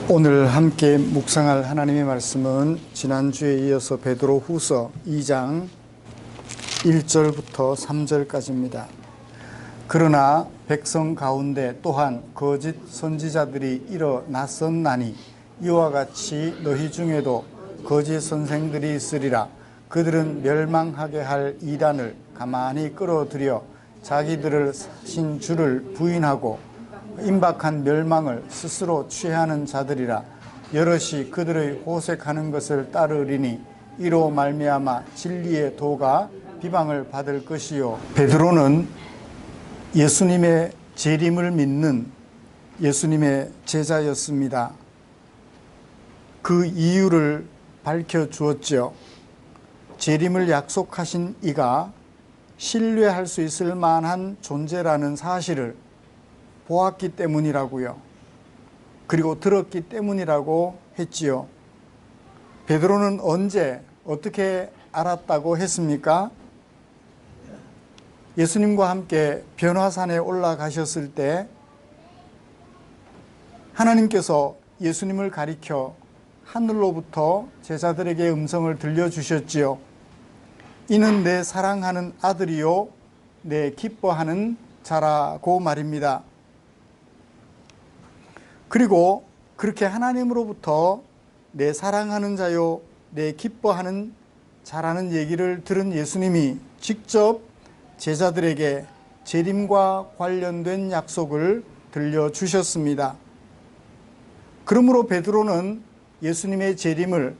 오늘 함께 묵상할 하나님의 말씀은 지난주에 이어서 베드로후서 2장 1절부터 3절까지입니다. 그러나 백성 가운데 또한 거짓 선지자들이 일어났었나니 이와 같이 너희 중에도 거짓 선생들이 있으리라. 그들은 멸망하게 할 이단을 가만히 끌어들여 자기들을 사신 주를 부인하고 임박한 멸망을 스스로 취하는 자들이라. 여럿이 그들의 호색하는 것을 따르리니 이로 말미암아 진리의 도가 비방을 받을 것이요. 베드로는 예수님의 재림을 믿는 예수님의 제자였습니다. 그 이유를 밝혀주었죠. 재림을 약속하신 이가 신뢰할 수 있을 만한 존재라는 사실을 보았기 때문이라고요. 그리고 들었기 때문이라고 했지요. 베드로는 언제 어떻게 알았다고 했습니까? 예수님과 함께 변화산에 올라가셨을 때 하나님께서 예수님을 가리켜 하늘로부터 제자들에게 음성을 들려주셨지요. 이는 내 사랑하는 아들이요 내 기뻐하는 자라고 말입니다. 그리고 그렇게 하나님으로부터 내 사랑하는 자요 내 기뻐하는 자라는 얘기를 들은 예수님이 직접 제자들에게 재림과 관련된 약속을 들려주셨습니다. 그러므로 베드로는 예수님의 재림을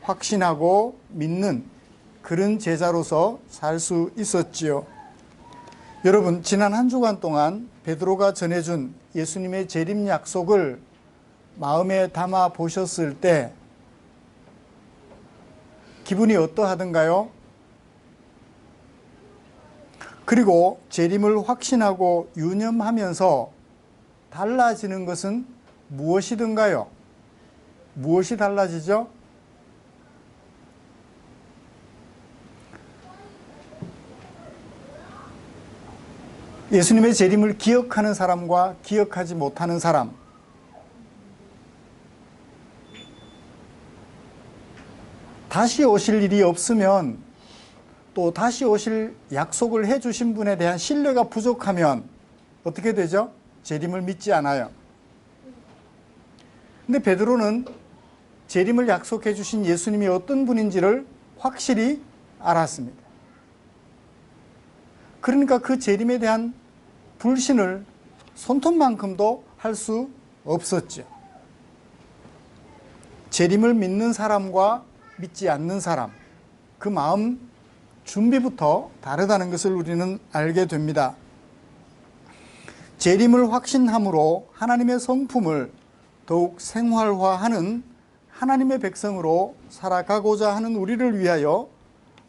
확신하고 믿는 그런 제자로서 살 수 있었지요. 여러분, 지난 한 주간 동안 베드로가 전해준 예수님의 재림 약속을 마음에 담아 보셨을 때 기분이 어떠하던가요? 그리고 재림을 확신하고 유념하면서 달라지는 것은 무엇이든가요? 무엇이 달라지죠? 예수님의 재림을 기억하는 사람과 기억하지 못하는 사람, 다시 오실 일이 없으면, 또 다시 오실 약속을 해주신 분에 대한 신뢰가 부족하면 어떻게 되죠? 재림을 믿지 않아요. 근데 베드로는 재림을 약속해 주신 예수님이 어떤 분인지를 확실히 알았습니다. 그러니까 그 재림에 대한 불신을 손톱만큼도 할 수 없었죠. 재림을 믿는 사람과 믿지 않는 사람, 그 마음 준비부터 다르다는 것을 우리는 알게 됩니다. 재림을 확신함으로 하나님의 성품을 더욱 생활화하는 하나님의 백성으로 살아가고자 하는 우리를 위하여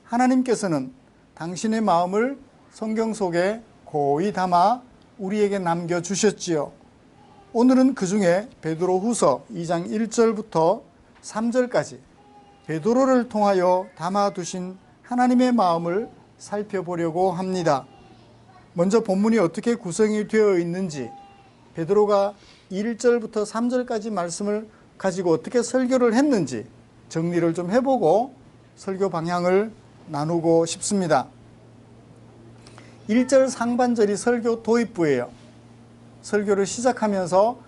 하나님께서는 당신의 마음을 성경 속에 고이 담아 우리에게 남겨주셨지요. 오늘은 그 중에 베드로후서 2장 1절부터 3절까지 베드로를 통하여 담아두신 하나님의 마음을 살펴보려고 합니다. 먼저 본문이 어떻게 구성이 되어 있는지, 베드로가 1절부터 3절까지 말씀을 가지고 어떻게 설교를 했는지 정리를 좀 해보고 설교 방향을 나누고 싶습니다. 1절 상반절이 설교 도입부예요. 설교를 시작하면서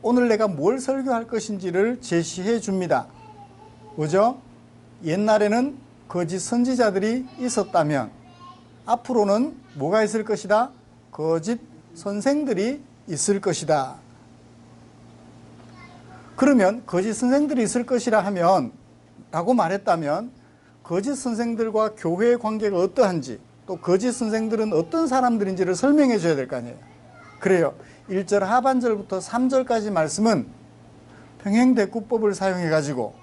오늘 내가 뭘 설교할 것인지를 제시해 줍니다. 뭐죠? 옛날에는 거짓 선지자들이 있었다면 앞으로는 뭐가 있을 것이다? 거짓 선생들이 있을 것이다. 그러면 거짓 선생들이 있을 것이라 하면, 라고 말했다면 거짓 선생들과 교회의 관계가 어떠한지, 또 거짓 선생들은 어떤 사람들인지를 설명해 줘야 될 거 아니에요. 그래요. 1절 하반절부터 3절까지 말씀은 평행대꾸법을 사용해 가지고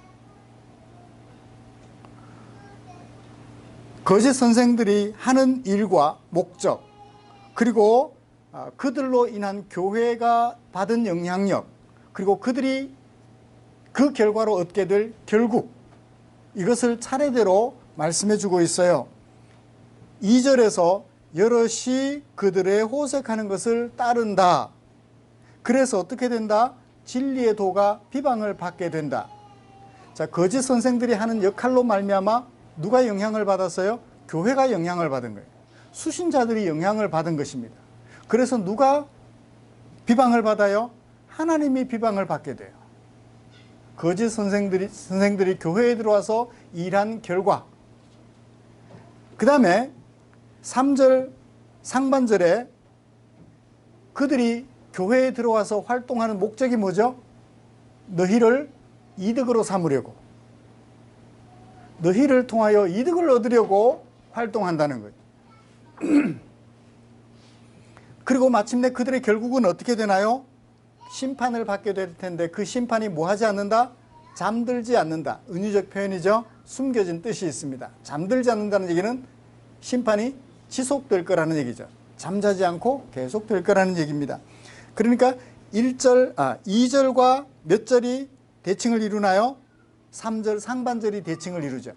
거짓 선생들이 하는 일과 목적, 그리고 그들로 인한 교회가 받은 영향력, 그리고 그들이 그 결과로 얻게 될 결국, 이것을 차례대로 말씀해 주고 있어요. 2절에서 여럿이 그들의 호색하는 것을 따른다. 그래서 어떻게 된다? 진리의 도가 비방을 받게 된다. 자, 거짓 선생들이 하는 역할로 말미암아 누가 영향을 받았어요? 교회가 영향을 받은 거예요. 수신자들이 영향을 받은 것입니다. 그래서 누가 비방을 받아요? 하나님이 비방을 받게 돼요. 거짓 선생들이 교회에 들어와서 일한 결과. 그 다음에 3절 상반절에 그들이 교회에 들어와서 활동하는 목적이 뭐죠? 너희를 이득으로 삼으려고, 너희를 통하여 이득을 얻으려고 활동한다는 거예요. 그리고 마침내 그들의 결국은 어떻게 되나요? 심판을 받게 될 텐데 그 심판이 뭐 하지 않는다? 잠들지 않는다. 은유적 표현이죠. 숨겨진 뜻이 있습니다. 잠들지 않는다는 얘기는 심판이 지속될 거라는 얘기죠. 잠자지 않고 계속될 거라는 얘기입니다. 그러니까 2절과 몇 절이 대칭을 이루나요? 3절 상반절이 대칭을 이루죠.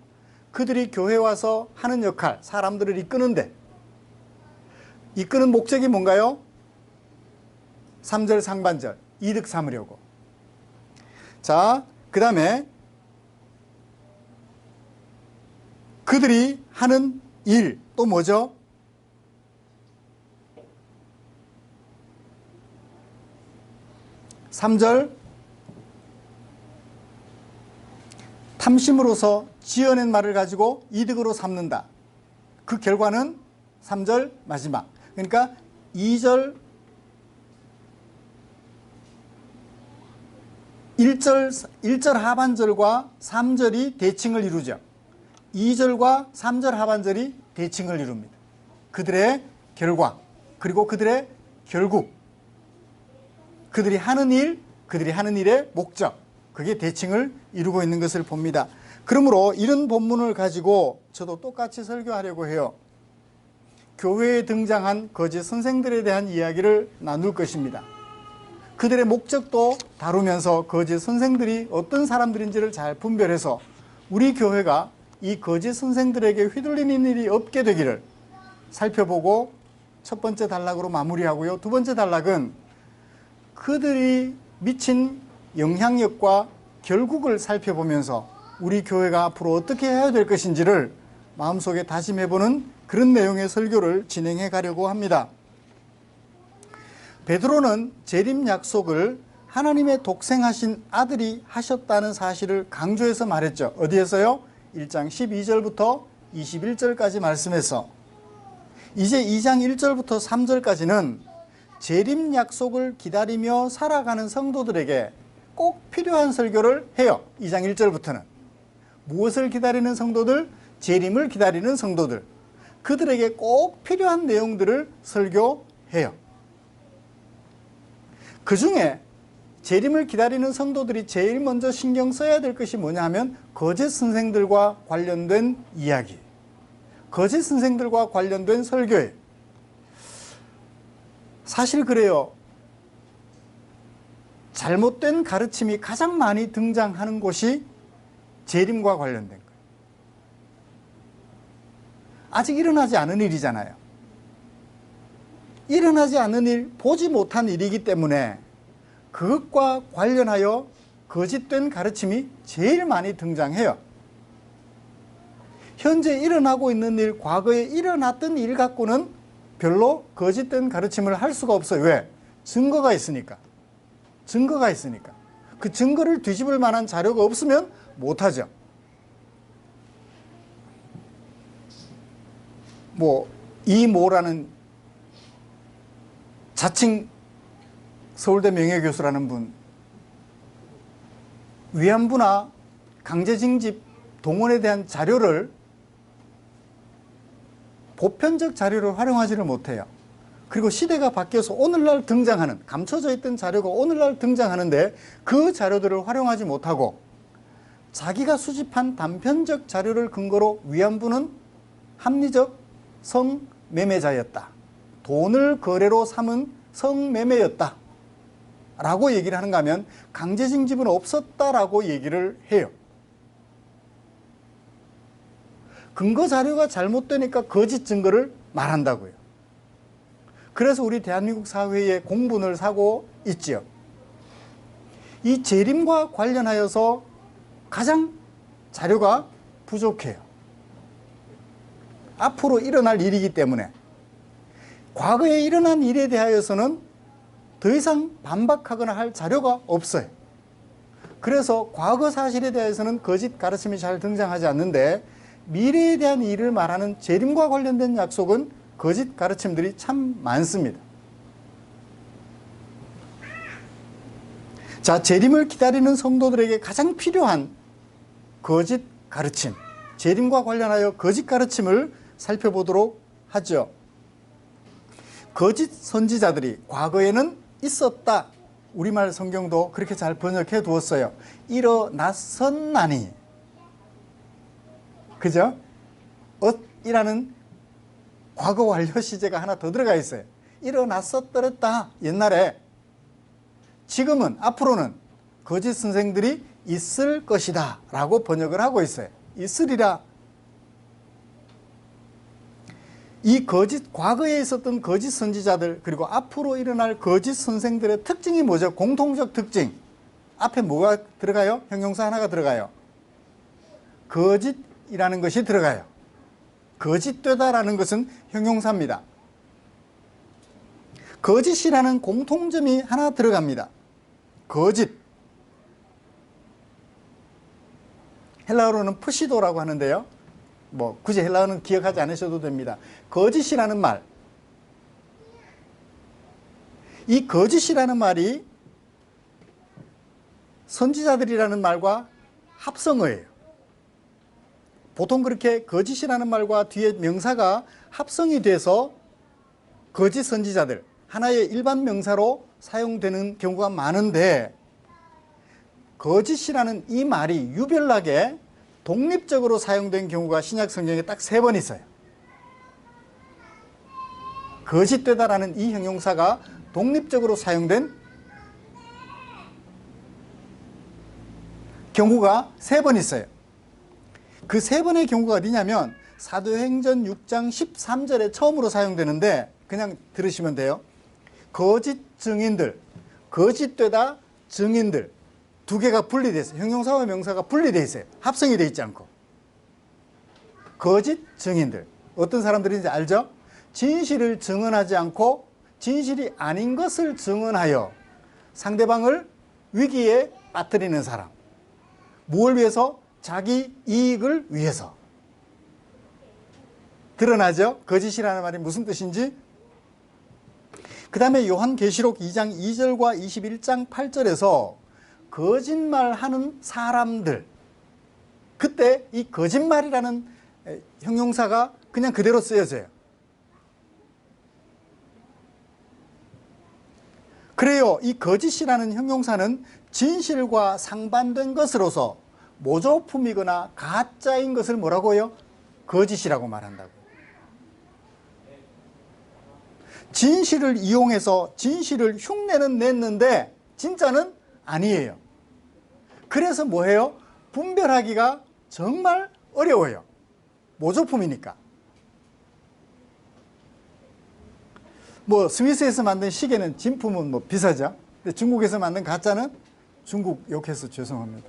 그들이 교회에 와서 하는 역할, 사람들을 이끄는데 이끄는 목적이 뭔가요? 3절 상반절, 이득 삼으려고. 자, 그 다음에 그들이 하는 일, 또 뭐죠? (3절) 탐심으로서 지어낸 말을 가지고 이득으로 삼는다. 그 결과는 3절 마지막. 그러니까 2절 1절 하반절과 3절이 대칭을 이루죠. 2절과 3절 하반절이 대칭을 이룹니다. 그들의 결과, 그리고 그들의 결국, 그들이 하는 일, 그들이 하는 일의 목적, 그게 대칭을 이루고 있는 것을 봅니다. 그러므로 이런 본문을 가지고 저도 똑같이 설교하려고 해요. 교회에 등장한 거짓 선생들에 대한 이야기를 나눌 것입니다. 그들의 목적도 다루면서 거짓 선생들이 어떤 사람들인지를 잘 분별해서 우리 교회가 이 거짓 선생들에게 휘둘리는 일이 없게 되기를 살펴보고 첫 번째 단락으로 마무리하고요. 두 번째 단락은 그들이 미친 영향력과 결국을 살펴보면서 우리 교회가 앞으로 어떻게 해야 될 것인지를 마음속에 다짐해보는 그런 내용의 설교를 진행해 가려고 합니다. 베드로는 재림 약속을 하나님의 독생하신 아들이 하셨다는 사실을 강조해서 말했죠. 어디에서요? 1장 12절부터 21절까지 말씀해서 이제 2장 1절부터 3절까지는 재림 약속을 기다리며 살아가는 성도들에게 꼭 필요한 설교를 해요. 2장 1절부터는 무엇을 기다리는 성도들? 재림을 기다리는 성도들, 그들에게 꼭 필요한 내용들을 설교해요. 그 중에 재림을 기다리는 성도들이 제일 먼저 신경 써야 될 것이 뭐냐 하면 거짓 선생들과 관련된 이야기, 거짓 선생들과 관련된 설교예요. 사실 그래요. 잘못된 가르침이 가장 많이 등장하는 곳이 재림과 관련된 거예요. 아직 일어나지 않은 일이잖아요. 일어나지 않은 일, 보지 못한 일이기 때문에 그것과 관련하여 거짓된 가르침이 제일 많이 등장해요. 현재 일어나고 있는 일, 과거에 일어났던 일 갖고는 별로 거짓된 가르침을 할 수가 없어요. 왜? 증거가 있으니까. 증거가 있으니까. 그 증거를 뒤집을 만한 자료가 없으면 못하죠. 이모라는 자칭 서울대 명예교수라는 분, 위안부나 강제징집 동원에 대한 자료를 보편적 자료를 활용하지를 못해요. 그리고 시대가 바뀌어서 오늘날 등장하는, 감춰져 있던 자료가 오늘날 등장하는데 그 자료들을 활용하지 못하고 자기가 수집한 단편적 자료를 근거로 위안부는 합리적 성매매자였다, 돈을 거래로 삼은 성매매였다 라고 얘기를 하는가 하면 강제징집은 없었다라고 얘기를 해요. 근거 자료가 잘못되니까 거짓 증거를 말한다고요. 그래서 우리 대한민국 사회에 공분을 사고 있지요. 이 재림과 관련하여서 가장 자료가 부족해요. 앞으로 일어날 일이기 때문에 과거에 일어난 일에 대하여서는 더 이상 반박하거나 할 자료가 없어요. 그래서 과거 사실에 대해서는 거짓 가르침이 잘 등장하지 않는데 미래에 대한 일을 말하는 재림과 관련된 약속은 거짓 가르침들이 참 많습니다. 자, 재림을 기다리는 성도들에게 가장 필요한 거짓 가르침, 재림과 관련하여 거짓 가르침을 살펴보도록 하죠. 거짓 선지자들이 과거에는 있었다. 우리말 성경도 그렇게 잘 번역해 두었어요. 일어났었나니. 그죠? 이라는 과거 완료 시제가 하나 더 들어가 있어요. 일어났었더랬다. 옛날에. 지금은, 앞으로는 거짓 선생들이 있을 것이다 라고 번역을 하고 있어요. 있으리라. 이 과거에 있었던 거짓 선지자들, 그리고 앞으로 일어날 거짓 선생들의 특징이 뭐죠? 공통적 특징. 앞에 뭐가 들어가요? 형용사 하나가 들어가요. 거짓이라는 것이 들어가요. 거짓되다라는 것은 형용사입니다. 거짓이라는 공통점이 하나 들어갑니다. 거짓. 헬라어로는 푸시도라고 하는데요. 뭐 굳이 헬라어는 기억하지 않으셔도 됩니다. 거짓이라는 말. 이 거짓이라는 말이 선지자들이라는 말과 합성어예요. 보통 그렇게 거짓이라는 말과 뒤에 명사가 합성이 돼서 거짓 선지자들, 하나의 일반 명사로 사용되는 경우가 많은데 거짓이라는 이 말이 유별나게 독립적으로 사용된 경우가 신약 성경에 딱 3번 있어요. 거짓되다라는 이 형용사가 독립적으로 사용된 경우가 3번 있어요. 그 3번의 경우가 어디냐면 사도행전 6장 13절에 처음으로 사용되는데 그냥 들으시면 돼요. 거짓 증인들, 거짓되다 증인들, 두 개가 분리되어 있어요. 형용사와 명사가 분리되어 있어요. 합성이 되어 있지 않고. 거짓 증인들. 어떤 사람들인지 알죠? 진실을 증언하지 않고 진실이 아닌 것을 증언하여 상대방을 위기에 빠뜨리는 사람. 무엇을 위해서? 자기 이익을 위해서. 드러나죠? 거짓이라는 말이 무슨 뜻인지? 그 다음에 요한계시록 2장 2절과 21장 8절에서 거짓말하는 사람들, 그때 이 거짓말이라는 형용사가 그냥 그대로 쓰여져요. 그래요. 이 거짓이라는 형용사는 진실과 상반된 것으로서 모조품이거나 가짜인 것을 뭐라고요? 거짓이라고 말한다고. 진실을 이용해서 진실을 흉내는 냈는데 진짜는 아니에요. 그래서 뭐해요? 분별하기가 정말 어려워요. 모조품이니까. 뭐 스위스에서 만든 시계는 진품은 뭐 비싸죠. 근데 중국에서 만든 가짜는, 중국 욕해서 죄송합니다.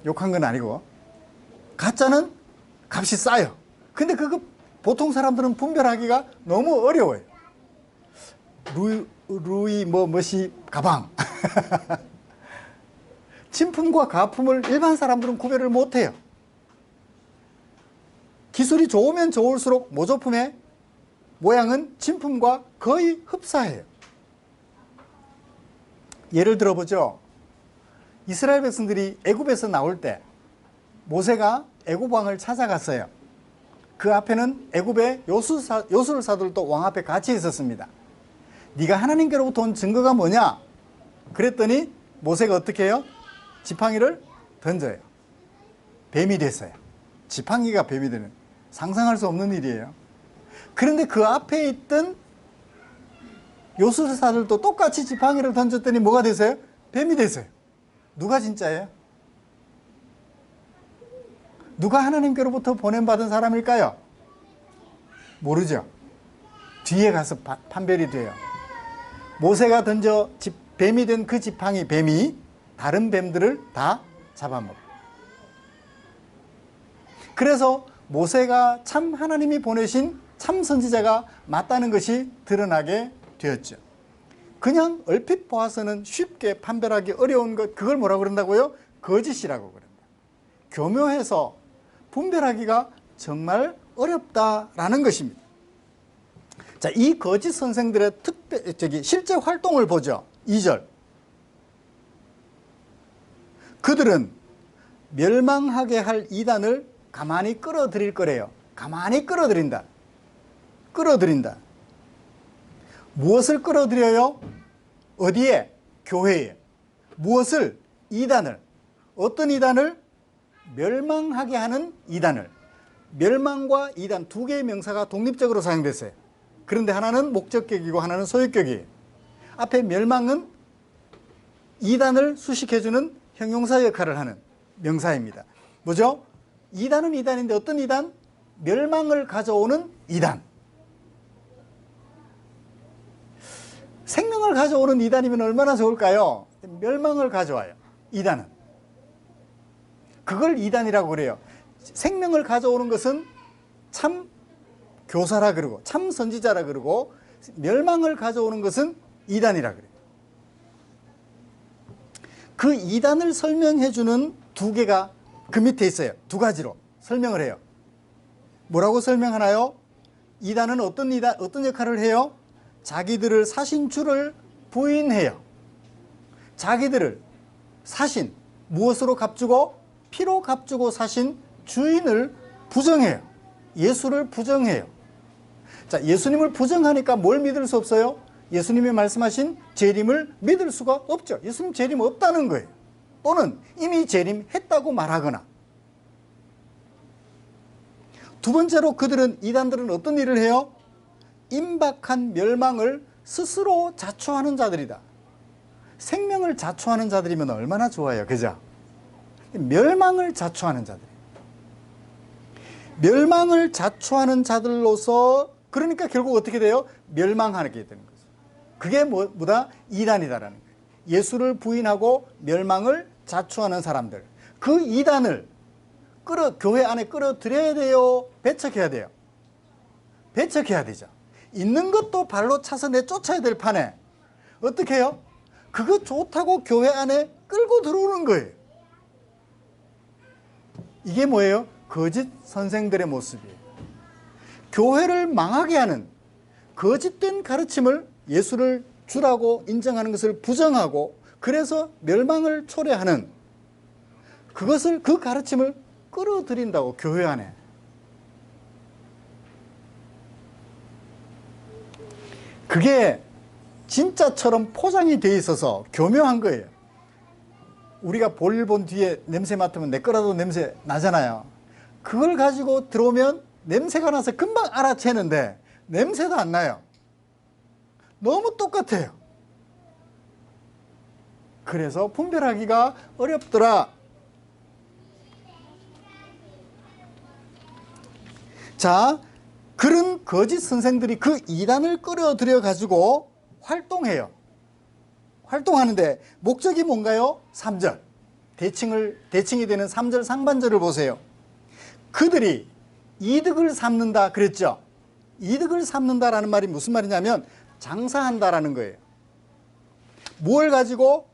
욕한 건 아니고, 가짜는 값이 싸요. 근데 그거 보통 사람들은 분별하기가 너무 어려워요. 루이 뭐시 가방. 진품과 가품을 일반 사람들은 구별을 못해요. 기술이 좋으면 좋을수록 모조품의 모양은 진품과 거의 흡사해요. 예를 들어보죠. 이스라엘 백성들이 애굽에서 나올 때 모세가 애굽 왕을 찾아갔어요. 그 앞에는 애굽의 요술사들도 왕 앞에 같이 있었습니다. 네가 하나님께로부터 온 증거가 뭐냐? 그랬더니 모세가 어떻게 해요? 지팡이를 던져요. 뱀이 됐어요. 지팡이가 뱀이 되는, 상상할 수 없는 일이에요. 그런데 그 앞에 있던 요술사들도 똑같이 지팡이를 던졌더니 뭐가 되세요? 뱀이 되세요. 누가 진짜예요? 누가 하나님께로부터 보냄받은 사람일까요? 모르죠. 뒤에 가서 판별이 돼요. 모세가 던져 뱀이 된 그 지팡이, 뱀이 다른 뱀들을 다 잡아먹어요. 그래서 모세가 참 하나님이 보내신 참 선지자가 맞다는 것이 드러나게 되었죠. 그냥 얼핏 보아서는 쉽게 판별하기 어려운 것, 그걸 뭐라고 그런다고요? 거짓이라고 그런다. 교묘해서 분별하기가 정말 어렵다라는 것입니다. 자, 이 거짓 선생들의 실제 활동을 보죠. 2절. 그들은 멸망하게 할 이단을 가만히 끌어들일 거래요. 가만히 끌어들인다. 끌어들인다. 무엇을 끌어들여요? 어디에? 교회에. 무엇을? 이단을. 어떤 이단을? 멸망하게 하는 이단을. 멸망과 이단 두 개의 명사가 독립적으로 사용됐어요. 그런데 하나는 목적격이고 하나는 소유격이에요. 앞에 멸망은 이단을 수식해주는 형용사 역할을 하는 명사입니다. 뭐죠? 이단은 이단인데 어떤 이단? 멸망을 가져오는 이단. 생명을 가져오는 이단이면 얼마나 좋을까요? 멸망을 가져와요. 이단은. 그걸 이단이라고 그래요. 생명을 가져오는 것은 참 교사라 그러고 참 선지자라 그러고 멸망을 가져오는 것은 이단이라 그래요. 그 이단을 설명해 주는 두 개가 그 밑에 있어요. 두 가지로 설명을 해요. 뭐라고 설명하나요? 이단은 어떤 역할을 해요? 자기들을 사신 주를 부인해요. 자기들을 사신, 무엇으로 값주고? 피로 값주고 사신 주인을 부정해요. 예수를 부정해요. 자, 예수님을 부정하니까 뭘 믿을 수 없어요? 예수님이 말씀하신 재림을 믿을 수가 없죠. 예수님 재림 없다는 거예요. 또는 이미 재림했다고 말하거나. 두 번째로 이단들은 어떤 일을 해요? 임박한 멸망을 스스로 자초하는 자들이다. 생명을 자초하는 자들이면 얼마나 좋아요. 그죠? 멸망을 자초하는 자들. 멸망을 자초하는 자들로서 그러니까 결국 어떻게 돼요? 멸망하게 되는 거죠. 그게 뭐다? 이단이다라는 거예요. 예수를 부인하고 멸망을 자초하는 사람들. 그 이단을 교회 안에 끌어들여야 돼요? 배척해야 돼요? 배척해야 되죠. 있는 것도 발로 차서 내쫓아야 될 판에 어떻게 해요? 그거 좋다고 교회 안에 끌고 들어오는 거예요. 이게 뭐예요? 거짓 선생들의 모습이에요. 교회를 망하게 하는 거짓된 가르침을 예수를 주라고 인정하는 것을 부정하고 그래서 멸망을 초래하는 그 가르침을 끌어들인다고 교회 안에. 그게 진짜처럼 포장이 돼 있어서 교묘한 거예요. 우리가 볼일 본 뒤에 냄새 맡으면 내 거라도 냄새 나잖아요. 그걸 가지고 들어오면 냄새가 나서 금방 알아채는데 냄새도 안 나요. 너무 똑같아요. 그래서 분별하기가 어렵더라. 자, 그런 거짓 선생들이 그 이단을 끌어들여 가지고 활동해요. 활동하는데 목적이 뭔가요? 3절. 대칭이 되는 3절 상반절을 보세요. 그들이 이득을 삼는다 그랬죠. 이득을 삼는다라는 말이 무슨 말이냐면 장사한다라는 거예요. 뭘 가지고?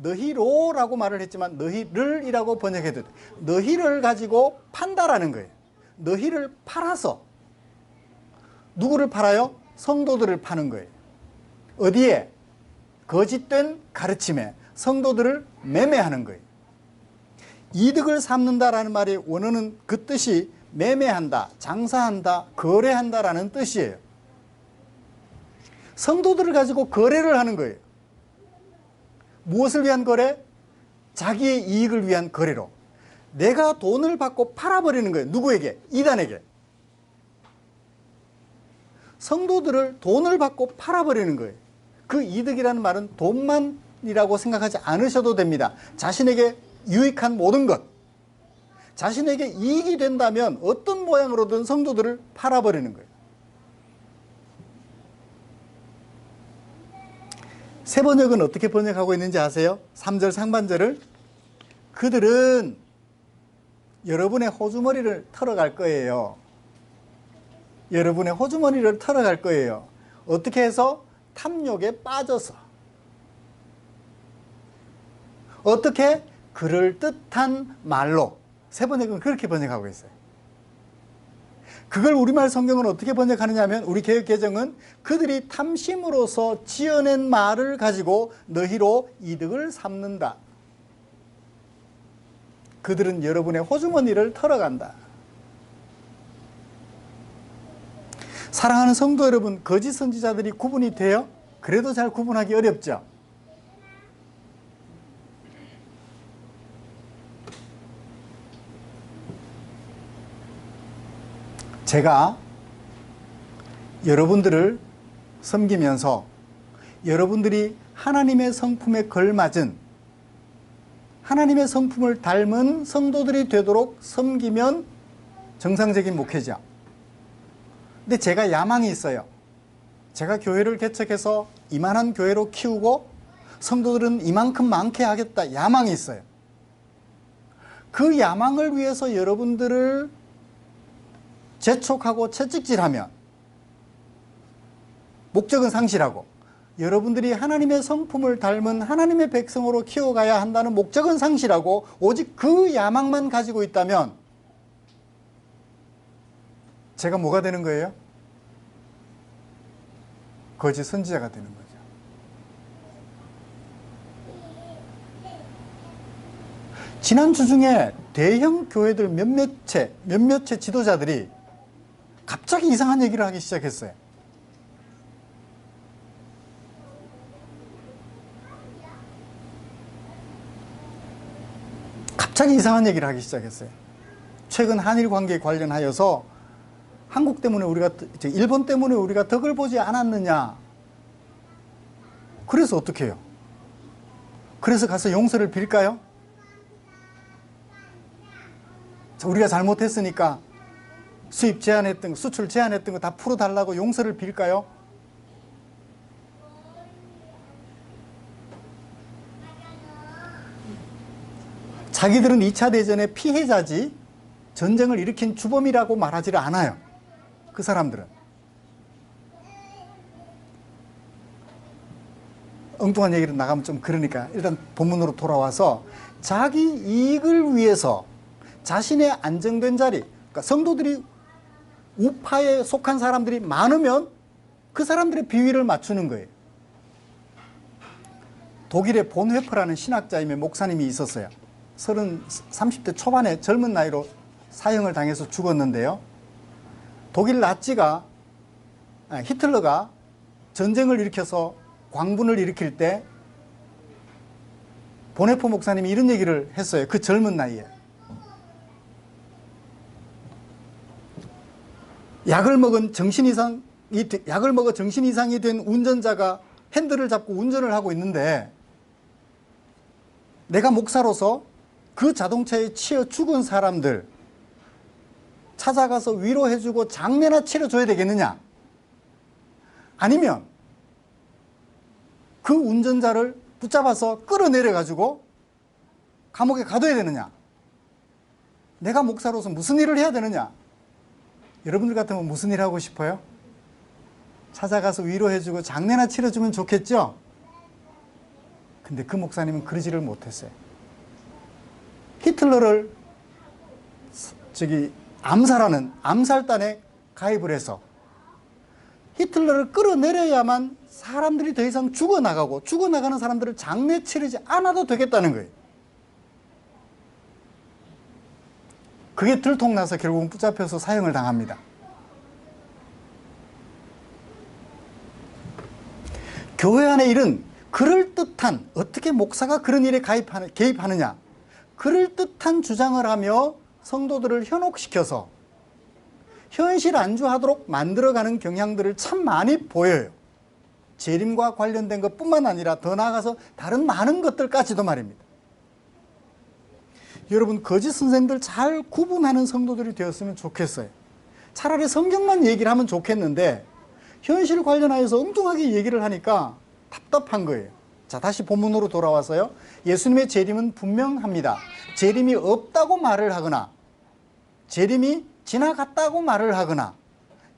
너희로라고 말을 했지만 너희를이라고 번역해도 돼. 너희를 가지고 판다라는 거예요. 너희를 팔아서. 누구를 팔아요? 성도들을 파는 거예요. 어디에? 거짓된 가르침에 성도들을 매매하는 거예요. 이득을 삼는다라는 말의 원어는 그 뜻이 매매한다, 장사한다, 거래한다라는 뜻이에요. 성도들을 가지고 거래를 하는 거예요. 무엇을 위한 거래? 자기의 이익을 위한 거래로. 내가 돈을 받고 팔아버리는 거예요. 누구에게? 이단에게. 성도들을 돈을 받고 팔아버리는 거예요. 그 이득이라는 말은 돈만이라고 생각하지 않으셔도 됩니다. 자신에게 유익한 모든 것, 자신에게 이익이 된다면 어떤 모양으로든 성도들을 팔아버리는 거예요. 새 번역은 어떻게 번역하고 있는지 아세요? 3절 상반절을 그들은 여러분의 호주머니를 털어갈 거예요. 여러분의 호주머니를 털어갈 거예요. 어떻게 해서? 탐욕에 빠져서. 어떻게? 그럴듯한 말로. 새 번역은 그렇게 번역하고 있어요. 그걸 우리말 성경은 어떻게 번역하느냐 하면 우리 개역개정은 그들이 탐심으로서 지어낸 말을 가지고 너희로 이득을 삼는다. 그들은 여러분의 호주머니를 털어간다. 사랑하는 성도 여러분, 거짓 선지자들이 구분이 돼요? 그래도 잘 구분하기 어렵죠? 제가 여러분들을 섬기면서 여러분들이 하나님의 성품에 걸맞은 하나님의 성품을 닮은 성도들이 되도록 섬기면 정상적인 목회죠. 근데 제가 야망이 있어요. 제가 교회를 개척해서 이만한 교회로 키우고 성도들은 이만큼 많게 하겠다. 야망이 있어요. 그 야망을 위해서 여러분들을 재촉하고 채찍질하면 목적은 상실하고 여러분들이 하나님의 성품을 닮은 하나님의 백성으로 키워가야 한다는 목적은 상실하고 오직 그 야망만 가지고 있다면 제가 뭐가 되는 거예요? 거짓 선지자가 되는 거죠. 지난주 중에 대형 교회들 몇몇 채 지도자들이 갑자기 이상한 얘기를 하기 시작했어요. 갑자기 이상한 얘기를 하기 시작했어요. 최근 한일 관계에 관련하여서 한국 때문에 일본 때문에 우리가 덕을 보지 않았느냐. 그래서 어떻게 해요? 그래서 가서 용서를 빌까요? 우리가 잘못했으니까 수입 제한했던 거, 수출 제한했던 거 다 풀어달라고 용서를 빌까요? 자기들은 2차 대전의 피해자지 전쟁을 일으킨 주범이라고 말하지를 않아요. 그 사람들은. 엉뚱한 얘기를 나가면 좀 그러니까 일단 본문으로 돌아와서 자기 이익을 위해서 자신의 안정된 자리, 그러니까 성도들이 우파에 속한 사람들이 많으면 그 사람들의 비위를 맞추는 거예요. 독일의 본회퍼라는 신학자임의 목사님이 있었어요. 30대 초반에 젊은 나이로 사형을 당해서 죽었는데요. 독일 나치가 히틀러가 전쟁을 일으켜서 광분을 일으킬 때 본회퍼 목사님이 이런 얘기를 했어요. 그 젊은 나이에. 약을 먹어 정신 이상이 된 운전자가 핸들을 잡고 운전을 하고 있는데 내가 목사로서 그 자동차에 치여 죽은 사람들 찾아가서 위로해주고 장례나 치러줘야 되겠느냐? 아니면 그 운전자를 붙잡아서 끌어내려가지고 감옥에 가둬야 되느냐? 내가 목사로서 무슨 일을 해야 되느냐? 여러분들 같으면 무슨 일 하고 싶어요? 찾아가서 위로해주고 장례나 치러주면 좋겠죠? 근데 그 목사님은 그러지를 못했어요. 히틀러를 암살하는 암살단에 가입을 해서 히틀러를 끌어내려야만 사람들이 더 이상 죽어나가고 죽어나가는 사람들을 장례 치르지 않아도 되겠다는 거예요. 그게 들통나서 결국은 붙잡혀서 사형을 당합니다. 교회 안의 일은 그럴듯한, 어떻게 목사가 그런 일에 개입하느냐, 그럴듯한 주장을 하며 성도들을 현혹시켜서 현실 안주하도록 만들어가는 경향들을 참 많이 보여요. 재림과 관련된 것뿐만 아니라 더 나아가서 다른 많은 것들까지도 말입니다. 여러분, 거짓 선생들 잘 구분하는 성도들이 되었으면 좋겠어요. 차라리 성경만 얘기를 하면 좋겠는데 현실 관련하여서 엉뚱하게 얘기를 하니까 답답한 거예요. 자, 다시 본문으로 돌아와서요. 예수님의 재림은 분명합니다. 재림이 없다고 말을 하거나 재림이 지나갔다고 말을 하거나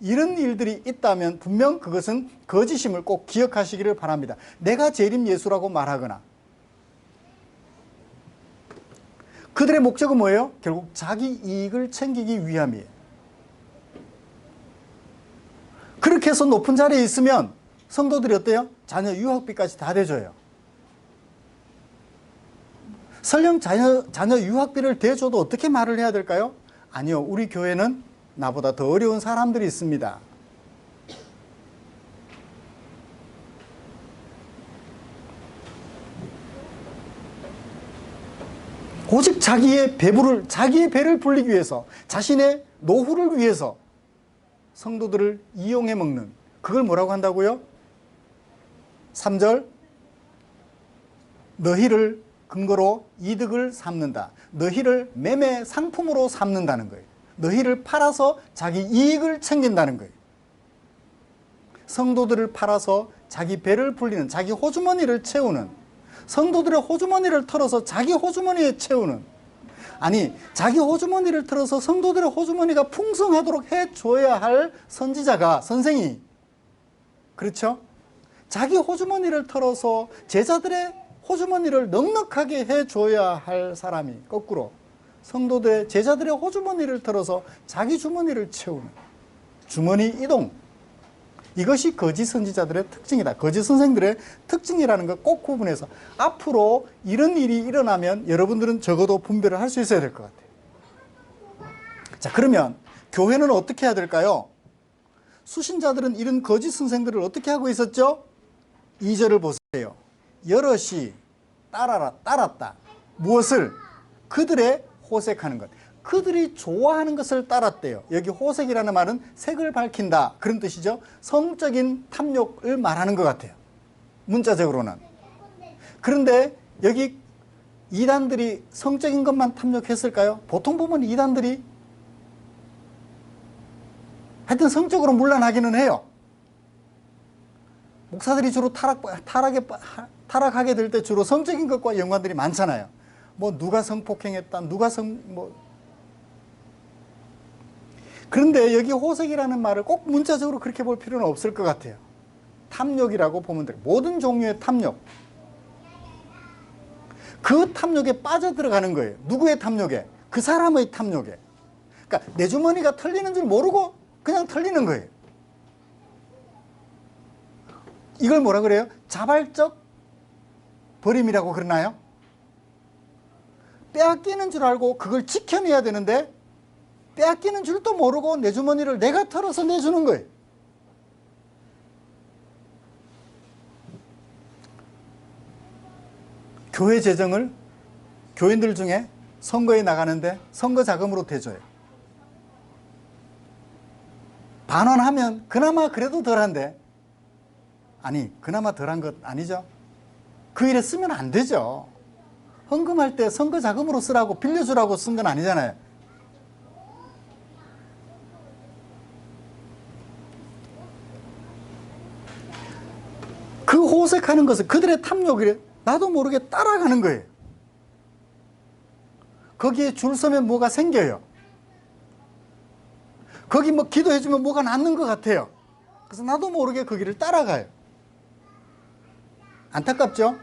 이런 일들이 있다면 분명 그것은 거짓임을 꼭 기억하시기를 바랍니다. 내가 재림 예수라고 말하거나 그들의 목적은 뭐예요? 결국 자기 이익을 챙기기 위함이에요. 그렇게 해서 높은 자리에 있으면 성도들이 어때요? 자녀 유학비까지 다 대줘요. 설령 자녀 유학비를 대줘도 어떻게 말을 해야 될까요? 아니요, 우리 교회는 나보다 더 어려운 사람들이 있습니다. 오직 자기의 배를 불리기 위해서, 자신의 노후를 위해서 성도들을 이용해 먹는, 그걸 뭐라고 한다고요? 3절, 너희를 근거로 이득을 삼는다. 너희를 매매 상품으로 삼는다는 거예요. 너희를 팔아서 자기 이익을 챙긴다는 거예요. 성도들을 팔아서 자기 배를 불리는, 자기 호주머니를 채우는, 성도들의 호주머니를 털어서 자기 호주머니에 채우는, 아니 자기 호주머니를 털어서 성도들의 호주머니가 풍성하도록 해줘야 할 선지자가, 선생이, 그렇죠? 자기 호주머니를 털어서 제자들의 호주머니를 넉넉하게 해줘야 할 사람이 거꾸로 성도들의, 제자들의 호주머니를 털어서 자기 주머니를 채우는 주머니 이동, 이것이 거짓 선지자들의 특징이다. 거짓 선생들의 특징이라는 걸 꼭 구분해서 앞으로 이런 일이 일어나면 여러분들은 적어도 분별을 할 수 있어야 될 것 같아요. 자, 그러면 교회는 어떻게 해야 될까요? 수신자들은 이런 거짓 선생들을 어떻게 하고 있었죠? 2절을 보세요. 여럿이 따랐다. 무엇을? 그들의 호색하는 것. 그들이 좋아하는 것을 따랐대요. 여기 호색이라는 말은 색을 밝힌다, 그런 뜻이죠. 성적인 탐욕을 말하는 것 같아요, 문자적으로는. 그런데 여기 이단들이 성적인 것만 탐욕했을까요? 보통 보면 이단들이 하여튼 성적으로 문란하기는 해요. 목사들이 주로 타락하게 될 때 주로 성적인 것과 연관들이 많잖아요. 뭐 누가 성폭행했다, 누가 그런데 여기 호색이라는 말을 꼭 문자적으로 그렇게 볼 필요는 없을 것 같아요. 탐욕이라고 보면 돼요. 모든 종류의 탐욕. 그 탐욕에 빠져들어가는 거예요. 누구의 탐욕에? 그 사람의 탐욕에. 그러니까 내 주머니가 털리는 줄 모르고 그냥 털리는 거예요. 이걸 뭐라 그래요? 자발적 버림이라고 그러나요? 빼앗기는 줄 알고 그걸 지켜내야 되는데 빼앗기는 줄도 모르고 내 주머니를 내가 털어서 내주는 거예요. 교회 재정을 교인들 중에 선거에 나가는데 선거 자금으로 대줘요. 반환하면 그나마 그래도 덜한데, 아니 그나마 덜한 것 아니죠. 그 일에 쓰면 안 되죠. 헌금할 때 선거 자금으로 쓰라고 빌려주라고 쓴 건 아니잖아요. 그 호색하는 것은 그들의 탐욕이 나도 모르게 따라가는 거예요. 거기에 줄 서면 뭐가 생겨요. 거기 뭐 기도해주면 뭐가 낫는 것 같아요. 그래서 나도 모르게 거기를 따라가요. 안타깝죠?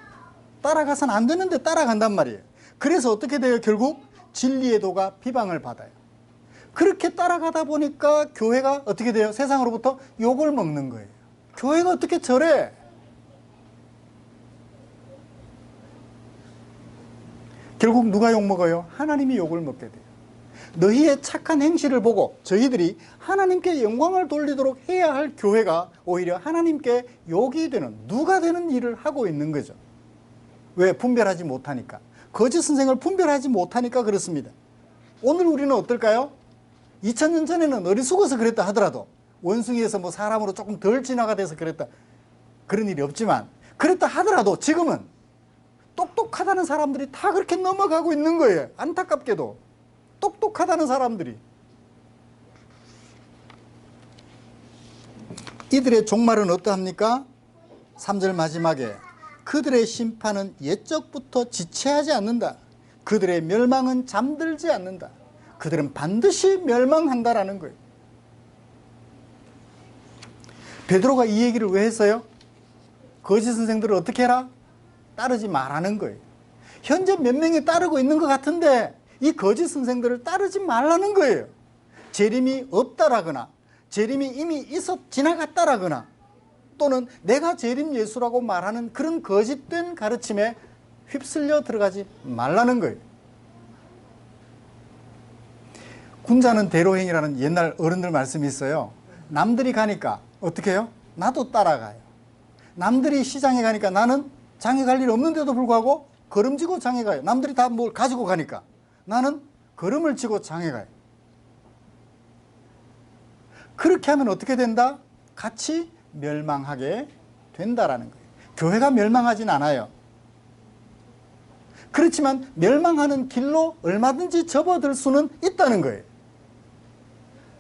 따라가선 안 되는데 따라간단 말이에요. 그래서 어떻게 돼요? 결국 진리의 도가 비방을 받아요. 그렇게 따라가다 보니까 교회가 어떻게 돼요? 세상으로부터 욕을 먹는 거예요. 교회가 어떻게 저래? 결국 누가 욕먹어요? 하나님이 욕을 먹게 돼요. 너희의 착한 행실을 보고 저희들이 하나님께 영광을 돌리도록 해야 할 교회가 오히려 하나님께 욕이 되는, 누가 되는 일을 하고 있는 거죠. 왜? 분별하지 못하니까. 거짓 선생을 분별하지 못하니까 그렇습니다. 오늘 우리는 어떨까요? 2000년 전에는 어리숙어서 그랬다 하더라도, 원숭이에서 뭐 사람으로 조금 덜 진화가 돼서 그랬다, 그런 일이 없지만, 그랬다 하더라도 지금은 똑똑하다는 사람들이 다 그렇게 넘어가고 있는 거예요. 안타깝게도 똑똑하다는 사람들이. 이들의 종말은 어떠합니까? 3절 마지막에 그들의 심판은 옛적부터 지체하지 않는다. 그들의 멸망은 잠들지 않는다. 그들은 반드시 멸망한다라는 거예요. 베드로가 이 얘기를 왜 했어요? 거짓 선생들을 어떻게 해라? 따르지 말라는 거예요. 현재 몇 명이 따르고 있는 것 같은데 이 거짓 선생들을 따르지 말라는 거예요. 재림이 없다라거나 재림이 이미 지나갔다라거나 또는 내가 재림 예수라고 말하는 그런 거짓된 가르침에 휩쓸려 들어가지 말라는 거예요. 군자는 대로행이라는 옛날 어른들 말씀이 있어요. 남들이 가니까 어떻게 해요? 나도 따라가요. 남들이 시장에 가니까 나는 장에 갈 일 없는데도 불구하고 걸음지고 장에 가요. 남들이 다 뭘 가지고 가니까 나는 걸음을 지고 장에 가요. 그렇게 하면 어떻게 된다? 같이 멸망하게 된다라는 거예요. 교회가 멸망하진 않아요. 그렇지만 멸망하는 길로 얼마든지 접어들 수는 있다는 거예요.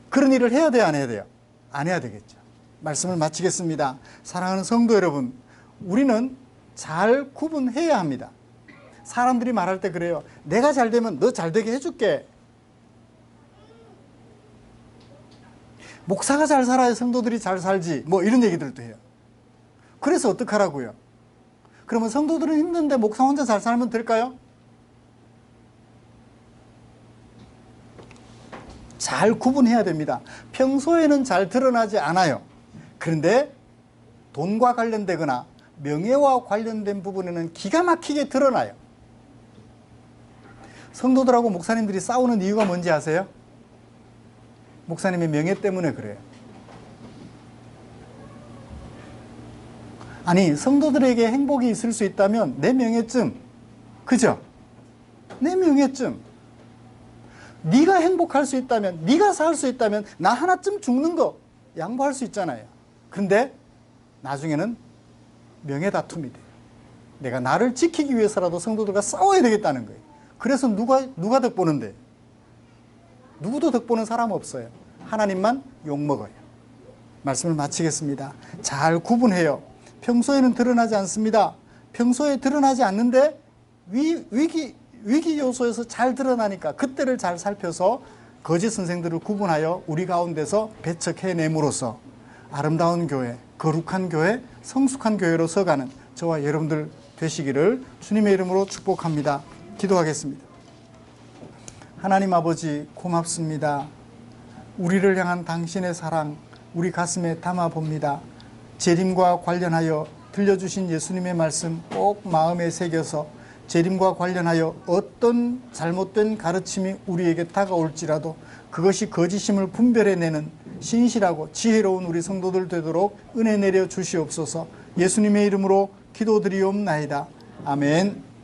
그런 일을 해야 돼요, 안 해야 돼요? 안 해야 되겠죠. 말씀을 마치겠습니다. 사랑하는 성도 여러분, 우리는 잘 구분해야 합니다. 사람들이 말할 때 그래요. 내가 잘 되면 너 잘 되게 해줄게. 목사가 잘 살아야 성도들이 잘 살지, 뭐 이런 얘기들도 해요. 그래서 어떡하라고요? 그러면 성도들은 힘든데 목사 혼자 잘 살면 될까요? 잘 구분해야 됩니다. 평소에는 잘 드러나지 않아요. 그런데 돈과 관련되거나 명예와 관련된 부분에는 기가 막히게 드러나요. 성도들하고 목사님들이 싸우는 이유가 뭔지 아세요? 목사님의 명예 때문에 그래요. 아니, 성도들에게 행복이 있을 수 있다면 내 명예쯤, 그죠? 내 명예쯤. 네가 행복할 수 있다면, 네가 살 수 있다면 나 하나쯤 죽는 거 양보할 수 있잖아요. 근데 나중에는 명예 다툼이 돼요. 내가 나를 지키기 위해서라도 성도들과 싸워야 되겠다는 거예요. 그래서 누가 덕보는데? 누구도 덕보는 사람 없어요. 하나님만 욕먹어요. 말씀을 마치겠습니다. 잘 구분해요. 평소에는 드러나지 않습니다. 평소에 드러나지 않는데 위기 요소에서 잘 드러나니까 그때를 잘 살펴서 거짓 선생들을 구분하여 우리 가운데서 배척해냄으로써 아름다운 교회, 거룩한 교회, 성숙한 교회로 서가는 저와 여러분들 되시기를 주님의 이름으로 축복합니다. 기도하겠습니다. 하나님 아버지 고맙습니다. 우리를 향한 당신의 사랑 우리 가슴에 담아봅니다. 재림과 관련하여 들려주신 예수님의 말씀 꼭 마음에 새겨서 재림과 관련하여 어떤 잘못된 가르침이 우리에게 다가올지라도 그것이 거짓임을 분별해내는 신실하고 지혜로운 우리 성도들 되도록 은혜 내려 주시옵소서. 예수님의 이름으로 기도드리옵나이다. 아멘.